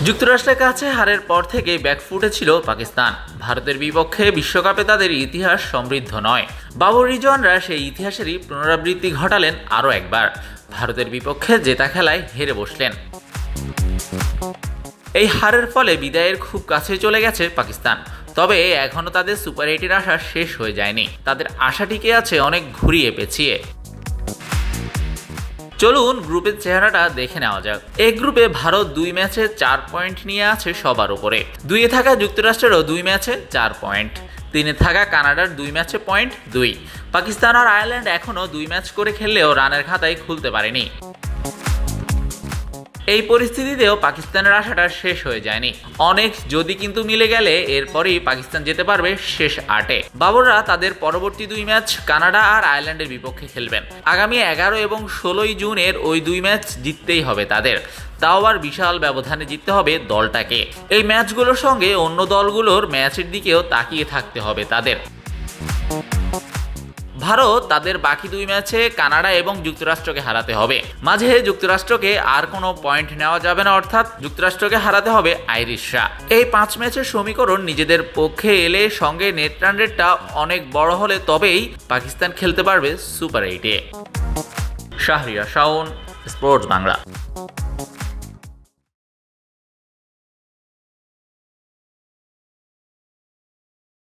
যুক্তরাষ্ট্রের কাছে হারের পর থেকেই ব্যাকফুটে ছিল পাকিস্তান। ভারতের বিপক্ষে বিশ্বকাপে তাদের ইতিহাস সমৃদ্ধ নয়। বাবর রিজওয়ানরা সেই ইতিহাসেরই পুনরাবৃত্তি ঘটালেন আরও একবার। ভারতের বিপক্ষে জেতা খেলায় হেরে বসলেন। এই হারের ফলে বিদায়ের খুব কাছে চলে গেছে পাকিস্তান। তবে এখনও তাদের সুপার 8-এর আশা শেষ হয়ে যায়নি। তাদের আশা টিকে আছে অনেক ঘুরিয়ে পেঁচিয়ে। চলুন গ্রুপের চেহারাটা দেখে নেওয়া যাক। এই গ্রুপে ভারত 2 ম্যাচে 4 পয়েন্ট নিয়ে আছে সবার উপরে। 2-এ থাকা যুক্তরাষ্ট্রেরও 2 ম্যাচে 4 পয়েন্ট। 3-এ থাকা কানাডার 2 ম্যাচে পয়েন্ট 2। পাকিস্তান আর আয়ারল্যান্ড এখনও 2 ম্যাচ করে খেললেও রানের খাতায় খুলতে পারেনি। এই পরিস্থিতিতেও পাকিস্তানের আশাটা শেষ হয়ে যায়নি। অনেক যদি কিন্তু মিলে গেলে এরপরেই পাকিস্তান যেতে পারবে শেষ 8-এ। বাবররা তাদের পরবর্তী 2 ম্যাচ কানাডা আর আয়ারল্যান্ডের বিপক্ষে খেলবেন। আগামী 11 এবং 16 জুনের ওই 2 ম্যাচ জিততেই হবে তাদের। তাও আবার বিশাল ব্যবধানে জিততে হবে দলটাকে। এই ম্যাচগুলোর সঙ্গে অন্য দলগুলোর ম্যাচের দিকেও তাকিয়ে থাকতে হবে তাদের। ভারত তাদের বাকি 2 ম্যাচে কানাডা এবং যুক্তরাষ্ট্রকে হারাতে হবে। মাঝে যুক্তরাষ্ট্রকে আর কোনো পয়েন্ট নেওয়া যাবে না, অর্থাৎ যুক্তরাষ্ট্রকে হারাতে হবে আইরিশরা। এই 5 ম্যাচের সমীকরণ নিজেদের পক্ষে এলে সঙ্গে নেট রান রেটটা অনেক বড় হলে তবেই পাকিস্তান খেলতে পারবে সুপার 8-এ। শাহরিয়ার শাওন, স্পোর্টস বাংলা।